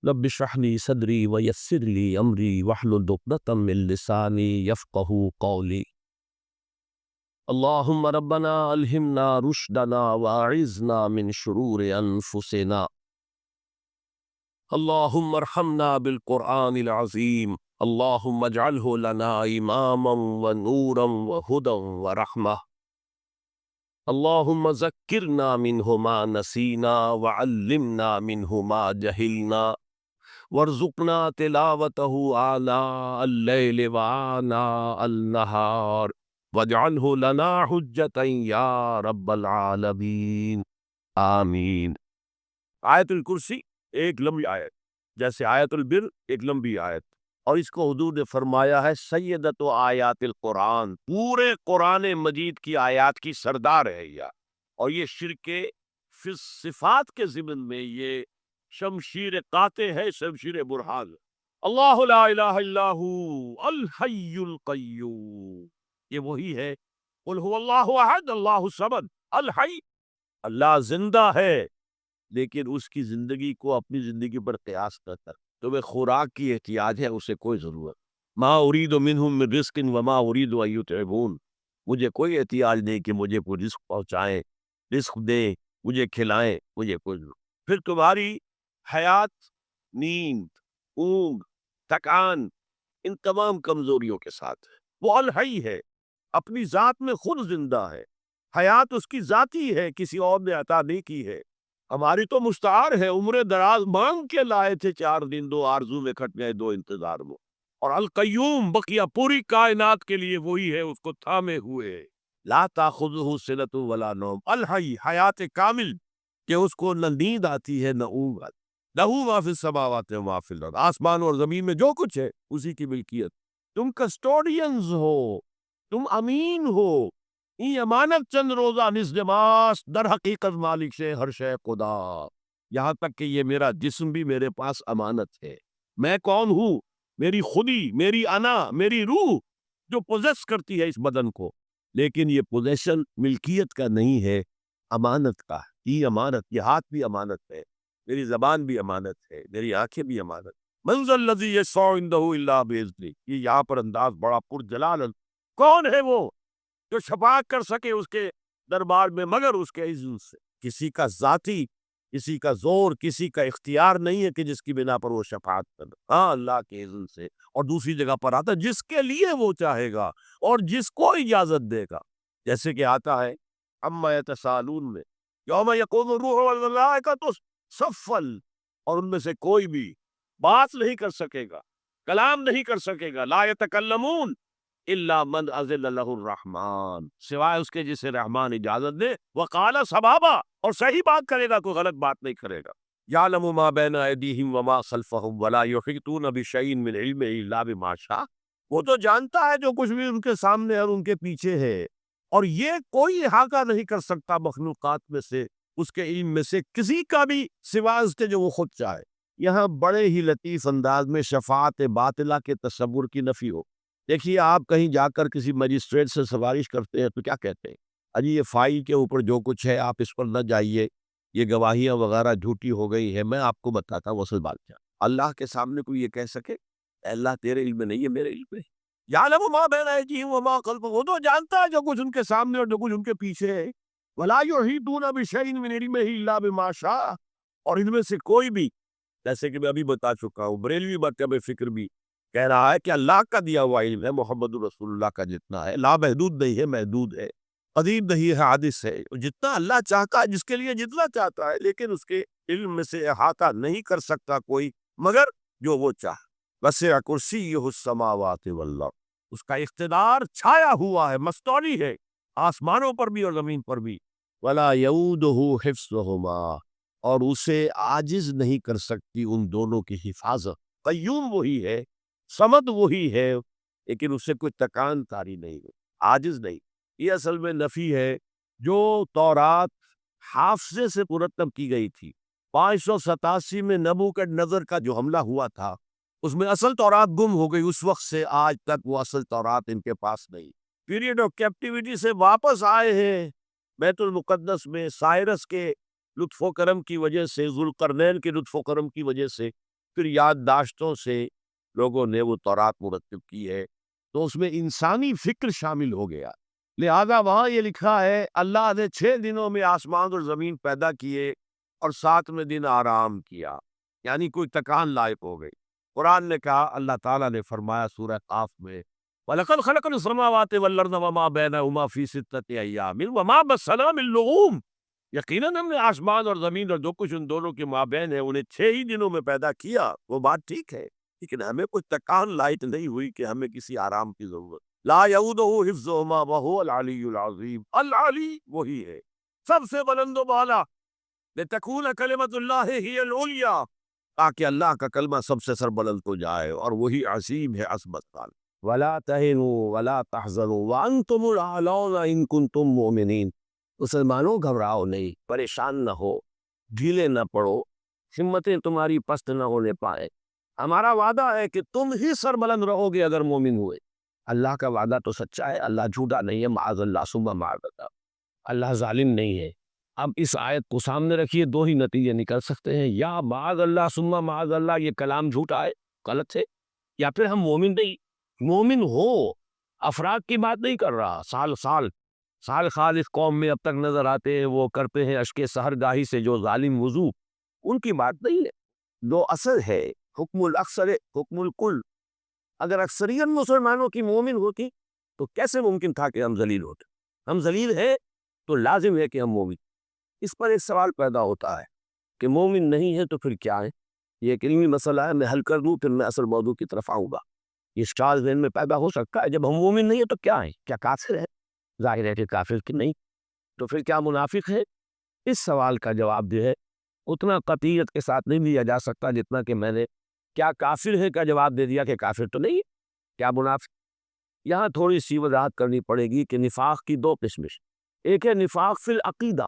رب اشرح لي صدري ويسر لي أمري واحلل عقدة من لساني يفقهوا قولي. اللهم ربنا ألهمنا رشدنا وأعذنا من شرور أنفسنا. اللهم ارحمنا بالقرآن العظيم. اللهم اجعله لنا إماما ونورا وهدى ورحمة. اللهم ذكرنا منه ما نسينا وعلمنا منه ما جهلنا وارزقنا تلاوته آناء الليل وآناء النهار واجعله لنا حجة يا رب العالمین آمین۔ آیت الکرسی ایک لمبی آیت، جیسے آیت البر ایک لمبی آیت، اور اس کو حضور نے فرمایا ہے سیدت و آیات القرآن، پورے قرآن مجید کی آیات کی سردار ہے یہ، اور یہ شرک فی صفات کے ضمن میں یہ شمشیر قاطع ہے، شمشیر برہان۔ اللہ لا الہ الا ہو الحی القیوم، یہ وہی ہے، قل هو اللہ احد اللہ الصمد الحی، اللہ زندہ ہے لیکن اس کی زندگی کو اپنی زندگی پر قیاس نہ کر۔ تمہیں خوراک کی احتیاج ہے، اسے کوئی ضرورت، ما ارید منہم من رزق وما ارید ان یطعمون، مجھے کوئی احتیاج نہیں کہ مجھے کوئی رزق پہنچائیں، رزق دیں، مجھے کھلائیں، مجھے کوئی ضرورت۔ پھر تمہاری حیات، نیند، اونگ، تھکان، ان تمام کمزوریوں کے ساتھ ہے۔ وہ الحی ہے، اپنی ذات میں خود زندہ ہے، حیات اس کی ذاتی ہے، کسی اور نے عطا نہیں کی ہے۔ ہماری تو مستعار ہے، عمر دراز مانگ کے لائے تھے 4 دن، 2 آرزو میں کھٹ گئے 2 انتظار میں۔ اور القیوم بقیہ پوری کائنات کے لیے وہی ہے، اس کو تھامے ہوئے، لا تاخذہ سنۃ ولا نوم، الحی، حیات کامل، کہ اس کو نہ نیند آتی ہے نہ اونگ آتی۔ لہ ما فی السماوات و ما فی الارض، آسمان اور زمین میں جو کچھ ہے اسی کی ملکیت۔ تم کسٹوڈینز ہو، تم امین ہو، ای امانت چند روزہ نزدماس، در حقیقت مالک سے ہر شے خدا، یہاں تک کہ یہ میرا جسم بھی میرے پاس امانت ہے۔ میں کون ہوں؟ میری خودی، میری انا، میری روح جو پوزیس کرتی ہے اس بدن کو، لیکن یہ پوزیشن ملکیت کا نہیں ہے، امانت کا ہے۔ یہ امانت، یہ ہاتھ بھی امانت ہے، میری زبان بھی امانت ہے، میری آنکھیں بھی امانت۔ من ذا الذی یشفع عندہ الا باذنہ، یہ یہاں پر انداز بڑا پرجلال ہے۔ کون ہے وہ جو شفاعت کر سکے اس کے دربار میں مگر اس کے اذن سے؟ کسی کا ذاتی، کسی کا زور، کسی کا اختیار نہیں ہے کہ جس کی بنا پر وہ شفاعت کر، ہاں اللہ کے اذن سے۔ اور دوسری جگہ پر آتا ہے جس کے لیے وہ چاہے گا اور جس کو اجازت دے گا، جیسے کہ آتا ہے عما یتساءلون میں، یوم یقوم الروح والملائکۃ صفا، اور ان میں سے کوئی بھی بات نہیں کر سکے گا، کلام نہیں کر سکے گا، لا یتکلمون الا من اذن لہ الرحمن، سوائے اس کے جسے رحمان اجازت دے، وقال صوابا، اور صحیح بات کرے گا، کوئی غلط بات نہیں کرے گا۔ یعلم ما بین ایدیہم وما خلفہم ولا یحیطون بشیء من علمہ الا بما شاء، وہ تو جانتا ہے جو کچھ بھی ان کے سامنے اور ان کے پیچھے ہے، اور یہ کوئی احاطہ نہیں کر سکتا مخلوقات میں سے اس کے علم میں سے کسی کا بھی سوائے اس کے جو وہ خود چاہے۔ یہاں بڑے ہی لطیف انداز میں شفاعت باطلہ کے تصور کی نفی ہو۔ دیکھیے، آپ کہیں جا کر کسی مجسٹریٹ سے سفارش کرتے ہیں تو کیا کہتے ہیں؟ اجی یہ فائل کے اوپر جو کچھ ہے آپ اس پر نہ جائیے، یہ گواہیاں وغیرہ جھوٹی ہو گئی ہے، میں آپ کو بتاتا ہوں اصل بات کیا۔ اللہ کے سامنے کوئی یہ کہہ سکے اے اللہ تیرے علم میں نہیں ہے، میرے علم میں یعلم ما بین ایدیہم وما خلفہم، وہ تو جانتا ہے جو کچھ ان کے سامنے اور جو کچھ ان کے پیچھے ہے۔ ولا یحیطون بشیء من علمہ الا بما شاء، اور ان میں سے کوئی بھی، جیسے کہ میں ابھی بتا چکا ہوں، بریلوی مرکب فکر بھی کہہ رہا ہے کہ اللہ کا دیا ہوا علم ہے، محمد رسول اللہ کا جتنا ہے، لا محدود نہیں ہے، محدود ہے، قدیم نہیں ہے، حادث ہے، جتنا اللہ چاہتا ہے، جس کے لیے جتنا چاہتا ہے، لیکن اس کے علم میں سے احاطہ نہیں کر سکتا کوئی مگر جو وہ چاہے۔ وسع کرسیہ السماوات والارض، اس کا اقتدار چھایا ہوا ہے، مستولی ہے، آسمانوں پر بھی اور زمین پر بھی۔ ولا یعودہ حفظہما، اور اسے عاجز نہیں کر سکتی ان دونوں کی حفاظت۔ قیوم وہی ہے، صمد وہی ہے، لیکن اس سے کوئی تکان کاری نہیں ہے، عاجز نہیں۔ یہ اصل میں نفی ہے جو تورات حافظے سے مرتب کی گئی تھی۔ 587 میں نبوکدنضر کا جو حملہ ہوا تھا اس میں اصل تورات گم ہو گئی، اس وقت سے آج تک وہ اصل تورات ان کے پاس نہیں۔ پیریڈ آف کیپٹیوٹی سے واپس آئے ہیں بیت المقدس میں، سائرس کے لطف و کرم کی وجہ سے، ذوالقرنین کے لطف و کرم کی وجہ سے، پھر یادداشتوں سے لوگوں نے وہ تورات مرتب کی ہے، تو اس میں انسانی فکر شامل ہو گیا۔ لہذا وہاں یہ لکھا ہے اللہ نے 6 دنوں میں آسمان اور زمین پیدا کیے اور 7ویں دن آرام کیا، یعنی کوئی تکان لائق ہو گئی۔ قرآن نے کہا، اللہ تعالیٰ نے فرمایا سورہ قاف میں، وَلَقَدْ خَلَقْنَا السَّمَاوَاتِ وَالْأَرْضَ وَمَا بَيْنَهُمَا فِي سِتَّةِ أَيَّامٍ وَمَا مَسَّنَا مِن لُغُوبٍ۔ یقیناً ہم نے آسمان اور زمین اور جو کچھ ان دونوں کے مابین ہے انہیں 6 ہی دنوں میں پیدا کیا، وہ بات ٹھیک ہے، لیکن ہمیں کوئی تکان لاحق نہیں ہوئی کہ ہمیں کسی آرام کی ضرورت۔ لا یعودہ حفظہما وہو العلی العظیم، العلی وہی ہے سب سے بلند و بالا، لتکون کلمۃ اللہ ہی العلیٰ، تاکہ اللہ کا کلمہ سب سے سربلند ہو جائے، اور وہی عظیم ہے عظمت والا۔ ولا تہنوا ولا تحزنوا وانتم الاعلون ان کنتم مؤمنین، مسلمانوں گھبراؤ نہیں، پریشان نہ ہو، ڈھیلے نہ پڑو، ہمتیں تمہاری پست نہ ہونے پائے، ہمارا وعدہ ہے کہ تم ہی سربلند رہو گے اگر مومن ہوئے۔ اللہ کا وعدہ تو سچا ہے، اللہ جھوٹا نہیں ہے، معاذ اللہ ثم معاذ اللہ، اللہ ظالم نہیں ہے۔ اب اس آیت کو سامنے رکھیے، 2 ہی نتیجے نکل سکتے ہیں، یا معاذ اللہ ثم معاذ اللہ یہ کلام جھوٹا ہے، غلط ہے، یا پھر ہم مومن نہیں، مومن ہو، افراد کی بات نہیں کر رہا، سال خال اس قوم میں اب تک نظر آتے ہیں، وہ کرتے ہیں اشک سحر گاہی سے جو ظالم وضو، ان کی بات نہیں ہے۔ دو اثر ہے، حکم الاکثر حکم الکل، اگر اکثریت مسلمانوں کی مومن ہوتی تو کیسے ممکن تھا کہ ہم ذلیل ہوتے؟ ہم ذلیل ہیں تو لازم ہے کہ ہم مومن۔ اس پر ایک سوال پیدا ہوتا ہے کہ مومن نہیں ہے تو پھر کیا ہے؟ یہ ایک علمی مسئلہ ہے، میں حل کر دوں پھر میں اصل موضوع کی طرف آؤں گا۔ یہ اشکال ذہن میں پیدا ہو سکتا ہے، جب ہم مومن نہیں ہیں تو کیا ہے؟ کیا کافر ہے؟ ظاہر ہے کہ کافر کی نہیں، تو پھر کیا منافق ہے؟ اس سوال کا جواب جو ہے اتنا قطعیت کے ساتھ نہیں دیا جا سکتا جتنا کہ میں نے کیا کافر ہے کا جواب دے دیا کہ کافر تو نہیں ہے، کیا منافق۔ یہاں تھوڑی سی وضاحت کرنی پڑے گی کہ نفاق کی 2 قسمیں، ایک ہے نفاق فی العقیدہ،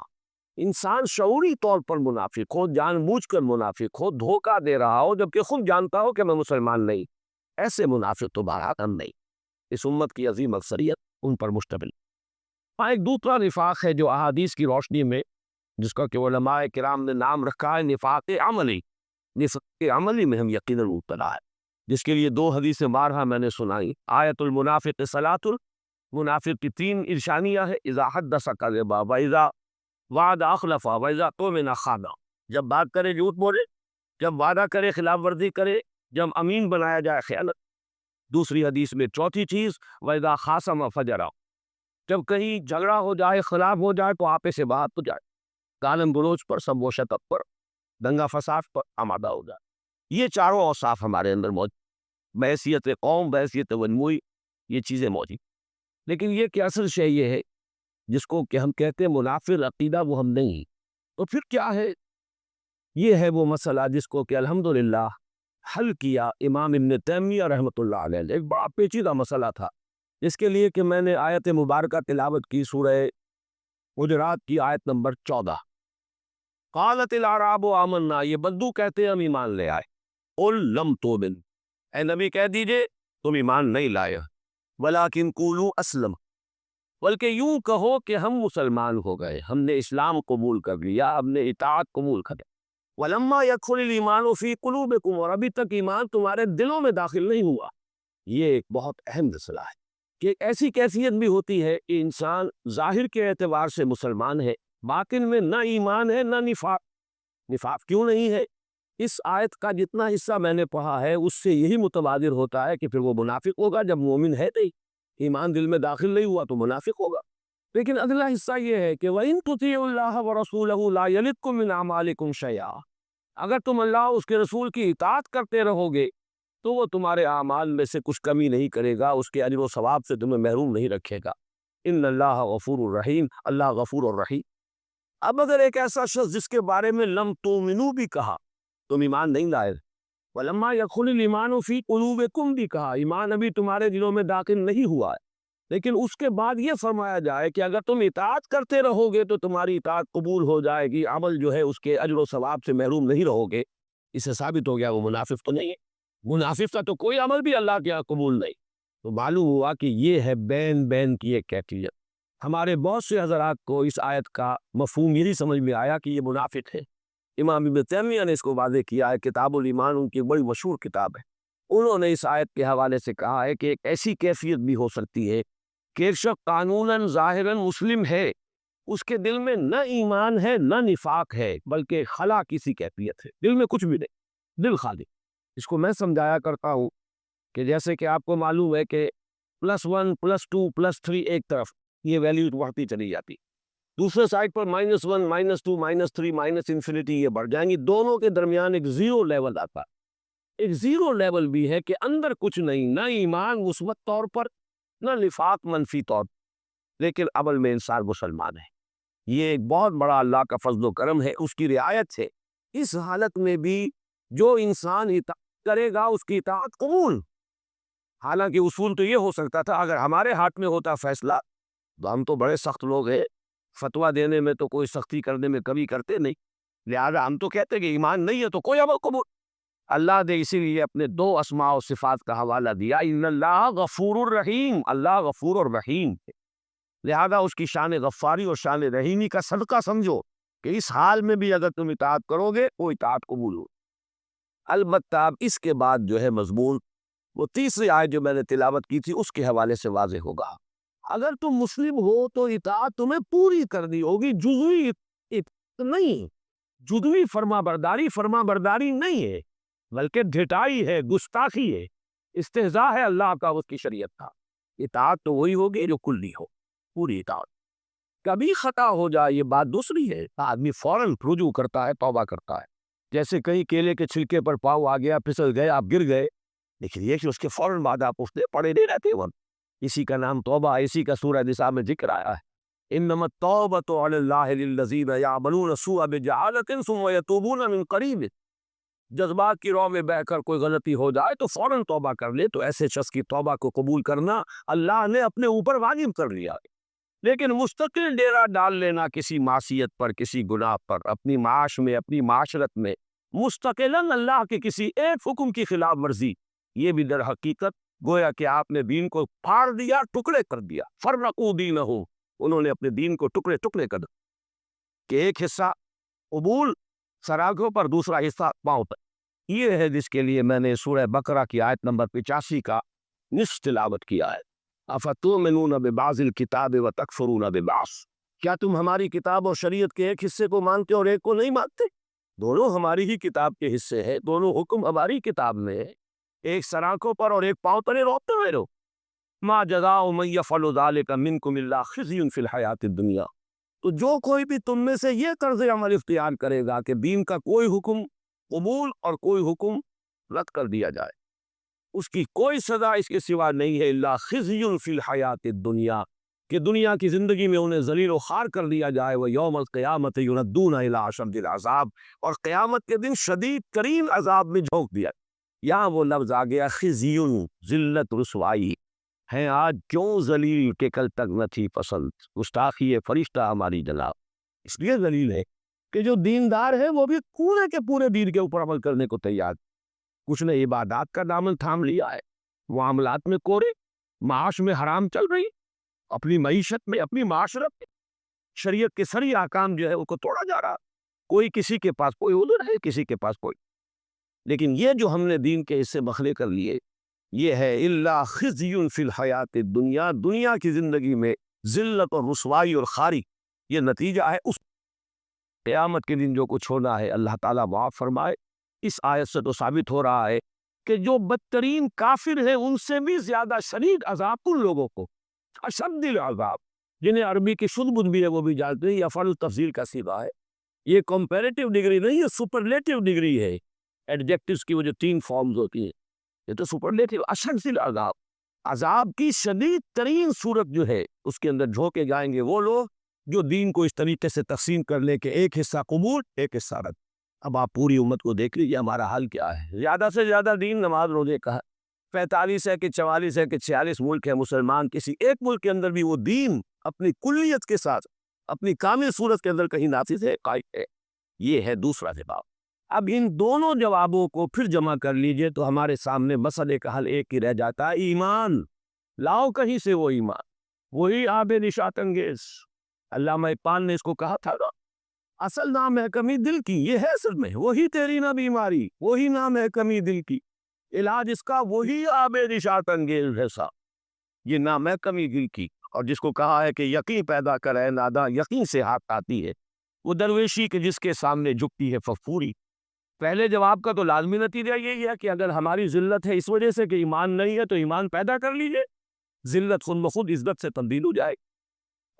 انسان شعوری طور پر منافق ہو، جان بوجھ کر منافق ہو، دھوکہ دے رہا ہو جبکہ خود جانتا ہو کہ میں مسلمان نہیں، ایسے منافق تو بہرحال ہم نہیں، اس امت کی عظیم اکثریت ان پر مشتمل۔ ہاں، ایک دوسرا نفاق ہے جو احادیث کی روشنی میں جس کا کہ علماء کرام نے نام رکھا ہے نفاق عملی، نفاق عملی میں ہم یقیناً مبتلا ہے، جس کے لیے 2 حدیثیں بارہا میں نے سنائی۔ آیت المنافق صلاۃ، منافق کی 3 ارشانیاں ہیں، اذا حدث کذب واذا وعد اخلف واذا اؤتمن خان، جب بات کرے جھوٹ بولے، جب وعدہ کرے خلاف ورزی کرے، جب امین بنایا جائے خیانت۔ دوسری حدیث میں چوتھی چیز واذا خاصم فجر، جب کہیں جھگڑا ہو جائے، خلاف ہو جائے تو آپے سے بات ہو جائے، گالم گلوچ پر، سب و شتم پر، دنگا فساد پر آمادہ ہو جائے۔ یہ چاروں اوصاف ہمارے اندر موجود، بحیثیت قوم، بحیثیت مجموعی، یہ چیزیں موجود۔ لیکن یہ کہ اصل شے یہ ہے جس کو کہ ہم کہتے ہیں منافق عقیدہ، وہ ہم نہیں، تو پھر کیا ہے؟ یہ ہے وہ مسئلہ جس کو کہ الحمدللہ حل کیا امام ابن تیمیہ رحمۃ اللہ علیہ نے۔ ایک بڑا پیچیدہ مسئلہ تھا، اس کے لیے کہ میں نے آیت مبارکہ تلاوت کی، سورہ حجرات کی آیت نمبر 14، قالت الاعراب آمنا، یہ بدو کہتے ہیں ہم ایمان لے آئے، قل لم تؤمن، اے نبی کہہ دیجئے تم ایمان نہیں لائے، ولیکن قولوا اسلم، بلکہ یوں کہو کہ ہم مسلمان ہو گئے، ہم نے اسلام قبول کر لیا، ہم نے اطاعت قبول کر لیا۔ ولما يدخل الايمان في قلوبكم، اور ابھی تک ایمان تمہارے دلوں میں داخل نہیں ہوا۔ یہ ایک بہت اہم مسئلہ ہے کہ ایسی کیفیت بھی ہوتی ہے کہ انسان ظاہر کے اعتبار سے مسلمان ہے، باطن میں نہ ایمان ہے نہ نفاق۔ نفاق کیوں نہیں ہے؟ اس آیت کا جتنا حصہ میں نے پڑھا ہے اس سے یہی متبادر ہوتا ہے کہ پھر وہ منافق ہوگا جب مومن ہے نہیں، ایمان دل میں داخل نہیں ہوا تو منافق ہوگا۔ لیکن اگلا حصہ یہ ہے کہ وَإِن تُطِيعُوا اللَّهَ وَرَسُولَهُ لَا يَلِدْكُم مِّنْ أَعْمَالِكُمْ شَيْئًا، اگر تم اللہ اس کے رسول کی اطاعت کرتے رہو گے تو وہ تمہارے اعمال میں سے کچھ کمی نہیں کرے گا، اس کے اجر و ثواب سے تمہیں محروم نہیں رکھے گا۔ ان اللہ غفور الرحیم، اللہ غفور الرحیم۔ اب اگر ایک ایسا شخص جس کے بارے میں لم تؤمنوا بھی کہا، تم ایمان نہیں لائے، ولما يدخل الايمان في قلوبكم بھی کہا، ایمان ابھی تمہارے دلوں میں داخل نہیں ہوا ہے، لیکن اس کے بعد یہ فرمایا جائے کہ اگر تم اطاعت کرتے رہو گے تو تمہاری اطاعت قبول ہو جائے گی، عمل جو ہے اس کے اجر و ثواب سے محروم نہیں رہو گے، اس سے ثابت ہو گیا وہ منافق تو نہیں ہے۔ منافق کا تو کوئی عمل بھی اللہ کے یہاں قبول نہیں۔ تو معلوم ہوا کہ یہ ہے بین بین کی ایک کیفیت۔ ہمارے بہت سے حضرات کو اس آیت کا مفہوم یہی سمجھ میں آیا کہ یہ منافق ہے، امام ابن تیمیہ نے اس کو واضح کیا ہے، کتاب الایمان ان کی ایک بڑی مشہور کتاب ہے۔ انہوں نے اس آیت کے حوالے سے کہا ہے کہ ایک ایسی کیفیت بھی ہو سکتی ہے کہ ایک شخص قانوناً ظاہراً مسلم ہے، اس کے دل میں نہ ایمان ہے نہ نفاق ہے، بلکہ خلا کسی کیفیت ہے، دل میں کچھ بھی نہیں، دل خالی۔ اس کو میں سمجھایا کرتا ہوں کہ جیسے کہ آپ کو معلوم ہے کہ +1 +2 +3 ایک طرف یہ ویلیو بڑھتی چلی جاتی، دوسرے سائڈ پر -1 -2 -3 -انفینٹی یہ بڑھ جائیں گی، دونوں کے درمیان ایک زیرو لیول آتا ہے۔ ایک زیرو لیول بھی ہے کہ اندر کچھ نہیں، نہ ایمان مثبت طور پر نہ نفاق منفی طور پر، لیکن عمل میں انسان مسلمان ہے۔ یہ ایک بہت بڑا اللہ کا فضل و کرم ہے، اس کی رعایت سے اس حالت میں بھی جو انسان اطاعت کرے گا اس کی اطاعت قبول۔ حالانکہ اصول تو یہ ہو سکتا تھا اگر ہمارے ہاتھ میں ہوتا فیصلہ، تو ہم تو بڑے سخت لوگ ہیں، فتویٰ دینے میں تو کوئی سختی کرنے میں کمی کرتے نہیں، لہذا ہم تو کہتے کہ ایمان نہیں ہے تو کوئی عمل قبول۔ اللہ نے اسی لیے اپنے 2 اسماء و صفات کا حوالہ دیا، ان اللہ غفور الرحیم، اللہ غفور اور رحیم ہے، لہذا اس کی شان غفاری اور شان رحیمی کا صدقہ سمجھو کہ اس حال میں بھی اگر تم اطاعت کرو گے وہ اطاعت قبول ہو۔ البتہ اب اس کے بعد جو ہے مضمون، وہ تیسری آیت جو میں نے تلاوت کی تھی اس کے حوالے سے واضح ہوگا۔ اگر تم مسلم ہو تو اطاعت تمہیں پوری کرنی ہوگی، جزوی اطاعت نہیں، جزوی فرما برداری نہیں ہے، بلکہ ڈھٹائی ہے، گستاخی ہے، استہزاء ہے اللہ کا، اس کی شریعت کا۔ اطاعت تو وہی ہوگی جو کلی ہو، پوری اطاعت۔ کبھی خطا ہو جائے یہ بات دوسری ہے، آدمی فوراً رجوع کرتا ہے، توبہ کرتا ہے، جیسے کہیں کیلے کے چھلکے پر پاؤ آ گیا، پھسل گئے، آپ گر گئے، لیکن یہ کہ اس کے فوراً بعد آپ اٹھتے پڑے نہیں رہتے وقت، اسی کا نام توبہ، اسی کا سورہ نساء میں ذکر آیا ہے، انما التوبۃ علی اللہ للذین یعملون السوء بجہالۃ ثم یتوبون من قریب۔ جذبات کی رو میں بہ کر کوئی غلطی ہو جائے تو فوراً توبہ کر لے، تو ایسے شخص کی توبہ کو قبول کرنا اللہ نے اپنے اوپر واجب کر لیا ہے۔ لیکن مستقل ڈیرا ڈال لینا کسی معصیت پر، کسی گناہ پر، اپنی معاش میں، اپنی معاشرت میں مستقلاً اللہ کے کسی ایک حکم کی خلاف ورزی، یہ بھی در حقیقت گویا کہ آپ نے دین کو پھاڑ دیا، ٹکڑے کر دیا، فرقوا دینہ، انہوں نے اپنے دین کو ٹکڑے ٹکڑے کر دیا کہ ایک حصہ قبول سراغوں پر، دوسرا حصہ پاؤں پر۔ یہ ہے جس کے لیے میں نے سورہ بقرہ کی آیت نمبر 85 کا نصف تلاوت کیا ہے، افتؤمنون ببعض الکتاب وتکفرون ببعض، کیا تم ہماری کتاب اور شریعت کے ایک حصے کو مانتے اور ایک کو نہیں مانتے؟ دونوں ہماری ہی کتاب کے حصے ہیں، دونوں حکم ہماری کتاب میں ہے، ایک سراکوں پر اور ایک پاؤں تلے روتے ہوئے رہو۔ ما جزاء من یفعل ذلک منکم الا خزی فی الحیاۃ الدنیا، تو جو کوئی بھی تم میں سے یہ طرز عمل اختیار کرے گا کہ دین کا کوئی حکم قبول اور کوئی حکم رد کر دیا جائے، اس کی کوئی سزا اس کے سوا نہیں ہے، الا خزی فی الحیاۃ الدنیا، کہ دنیا کی زندگی میں انہیں ذلیل و خوار کر دیا جائے، وہ یوم القیامت یردون الی اشد العذاب، اور قیامت کے دن شدید ترین عذاب میں جھونک دیا۔ یہاں وہ لفظ آ گیا خزی، ذلت، رسوائی ہیں آج کیوں ذلیل کہ کل تک نہ تھی پسند، گستاخی فرشتہ ہماری جناب، اس لیے ذلیل ہے کہ جو دیندار ہے وہ بھی پورے کے پورے دین کے اوپر عمل کرنے کو تیار، کچھ نے عبادات کا دامن تھام لیا ہے، معاملات میں کورے، معاش میں حرام چل رہی، اپنی معیشت میں، اپنی معاشرت میں شریعت کے سری احکام جو ہے وہ کو توڑا جا رہا، کوئی کسی کے پاس کوئی عذر ہے، کسی کے پاس کوئی، لیکن یہ جو ہم نے دین کے حصے مخلے کر لیے، یہ ہے الا خزی فی الحیات الدنیا، دنیا کی زندگی میں ذلت اور رسوائی اور خاری، یہ نتیجہ ہے اس قیامت کے دن جو کچھ ہونا ہے۔ اللہ تعالیٰ معاف فرمائے، اس آیت سے تو ثابت ہو رہا ہے کہ جو بدترین کافر ہیں ان سے بھی زیادہ شدید عذاب ان لوگوں کو، اشد العذاب، جنہیں عربی کی شد بدھ بھی ہے وہ بھی جانتے ہیں، یہ افعال التفضیل کا صیغہ ہے، یہ کمپیریٹیو ڈگری نہیں ہے، سپرلیٹیو ڈگری ہے، ایڈجیکٹیوز کی وہ جو 3 فارمز ہوتی ہیں، یہ تو سپرلیٹیو، اشد العذاب، عذاب کی شدید ترین صورت جو ہے اس کے اندر جھونکے جائیں گے وہ لوگ جو دین کو اس طریقے سے تقسیم کر لے کہ ایک حصہ قبول ایک حصہ رد۔ اب آپ پوری امت کو دیکھ لیجیے ہمارا حال کیا ہے، زیادہ سے زیادہ دین نماز روزے کا ہے، 45 ہے کہ 44 ہے کہ 46 ملک ہے مسلمان، کسی ایک ملک کے اندر بھی وہ دین اپنی کلیت کے ساتھ اپنی کامل صورت کے اندر کہیں نافذ ہے، قائم ہے۔ یہ ہے دوسرا جواب۔ اب ان دونوں جوابوں کو پھر جمع کر لیجئے تو ہمارے سامنے مسئلے کا حل ایک ہی رہ جاتا ہے، ایمان لاؤ کہیں سے، وہ ایمان، وہی آب نشاط انگیز، علامہ اقبال نے اس کو کہا تھا نا، اصل نام ہے کمی دل کی، یہ ہے اصل میں وہی تیری نہ بیماری، وہی نام ہے کمی دل کی، علاج اس کا وہی آب نشاط انگیز ہے سا، یہ نام ہے کمی دل کی۔ اور جس کو کہا ہے کہ یقین پیدا کرے ناداں یقین سے ہاتھ آتی ہے، وہ درویشی کہ جس کے سامنے جھکتی ہے فغفوری۔ پہلے جواب کا تو لازمی نتیجہ یہی ہے کہ اگر ہماری ذلت ہے اس وجہ سے کہ ایمان نہیں ہے تو ایمان پیدا کر لیجئے، ذلت خود بخود عزت سے تبدیل ہو جائے۔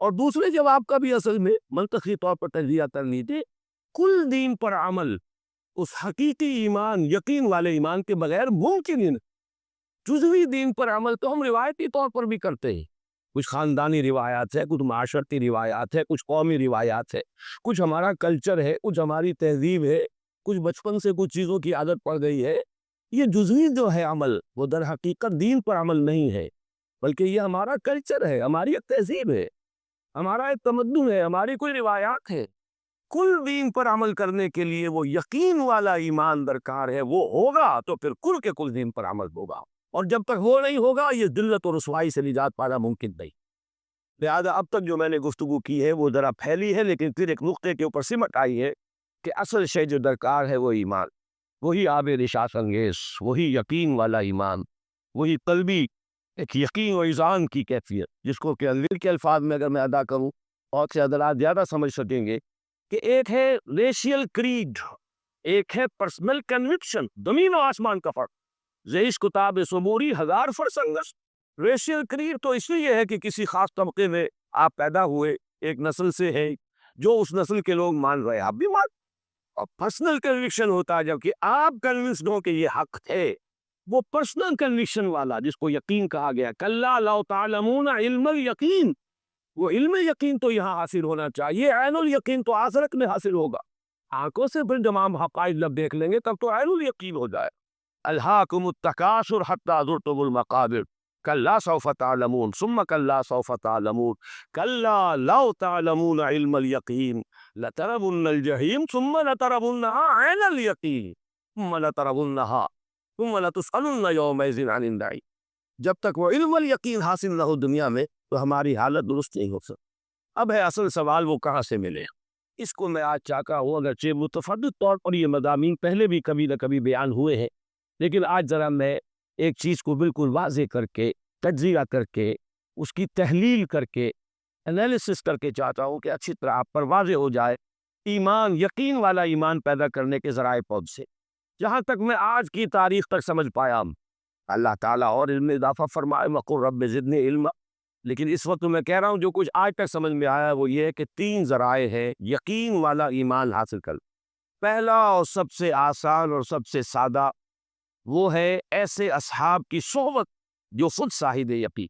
اور دوسرے جواب کا بھی اصل میں منطقی طور پر تجزیہ کر لیجیے، کل دین پر عمل اس حقیقی ایمان یقین والے ایمان کے بغیر ممکن ہی نہیں۔ جزوی دین پر عمل تو ہم روایتی طور پر بھی کرتے ہیں، کچھ خاندانی روایات ہے، کچھ معاشرتی روایات ہے، کچھ قومی روایات ہے، کچھ ہمارا کلچر ہے، کچھ ہماری تہذیب ہے، کچھ بچپن سے کچھ چیزوں کی عادت پڑ گئی ہے۔ یہ جزوی جو ہے عمل وہ در حقیقت دین پر عمل نہیں ہے، بلکہ یہ ہمارا کلچر ہے، ہماری ایک تہذیب ہے، ہمارا ایک تمدن ہے، ہماری کوئی روایات ہے۔ کل دین پر عمل کرنے کے لیے وہ یقین والا ایمان درکار ہے، وہ ہوگا تو پھر کل کے کل دین پر عمل ہوگا، اور جب تک وہ نہیں ہوگا یہ ذلت اور رسوائی سے نجات پانا ممکن نہیں۔ لہذا اب تک جو میں نے گفتگو کی ہے وہ ذرا پھیلی ہے، لیکن پھر ایک نقطے کے اوپر سمٹ آئی ہے کہ اصل شے جو درکار ہے وہ ایمان، وہی آب نشاط انگیز، وہی یقین والا ایمان، وہی قلبی ایک یقین و ایذان کی کیفیت، جس کو کہ انگریزی کے الفاظ میں اگر میں ادا کروں اور سے حضرات زیادہ سمجھ سکیں گے کہ ایک ہے ریشیل کریڈ، ایک ہے پرسنل کنوکشن، زمین و آسمان کا فرق، زیش کتاب صبوری ہزار فرسنگس۔ ریشیل کریڈ تو اس لیے ہے کہ کسی خاص طبقے میں آپ پیدا ہوئے، ایک نسل سے ہے جو اس نسل کے لوگ مان رہے، آپ بھی مان۔ اور پرسنل کنوکشن ہوتا ہے جبکہ آپ کنوینسڈ ہو کہ یہ حق ہے، وہ پرسنل کنوکشن والا جس کو یقین کہا گیا، کلا لو تعلمون علم الیقین، وہ علم یقین تو یہاں حاصل ہونا چاہیے، عین الیقین تو آخرت میں حاصل ہوگا۔ آنکھوں سے پھر جب ہم حقائق جب دیکھ لیں گے تب تو عین الیقین ہو جائے۔ الہاکم التکاثر حتی زرتم المقابر کلا سوف تعلمون ثم کلا سوف تعلمون کلا لو تعلمون علم الیقین لترون الجحیم ثم لترونها عین الیقین ثم لترونها ثم لتسألن یومئذ عن النعیم۔ جب تک وہ علم الیقین حاصل نہ ہو دنیا میں تو ہماری حالت درست نہیں ہو سکتی۔ اب ہے اصل سوال وہ کہاں سے ملے، اس کو میں آج چاہتا ہوں، اگرچہ متفرد طور پر یہ مضامین پہلے بھی کبھی نہ کبھی بیان ہوئے ہیں، لیکن آج ذرا میں ایک چیز کو بالکل واضح کر کے تجزیہ کر کے اس کی تحلیل کر کے انالیسس کر کے چاہتا ہوں کہ اچھی طرح آپ پر واضح ہو جائے ایمان، یقین والا ایمان پیدا کرنے کے ذرائع پود سے۔ جہاں تک میں آج کی تاریخ تک سمجھ پایا، اللہ تعالیٰ اور علم میں اضافہ فرمائے، وقل رب زدنی علما، لیکن اس وقت میں کہہ رہا ہوں جو کچھ آج تک سمجھ میں آیا وہ یہ ہے کہ 3 ذرائع ہے یقین والا ایمان حاصل کر۔ پہلا اور سب سے آسان اور سب سے سادہ وہ ہے ایسے اصحاب کی صحبت جو خود صاحب یقین۔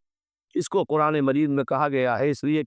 اس کو قرآن مجید میں کہا گیا ہے اس لیے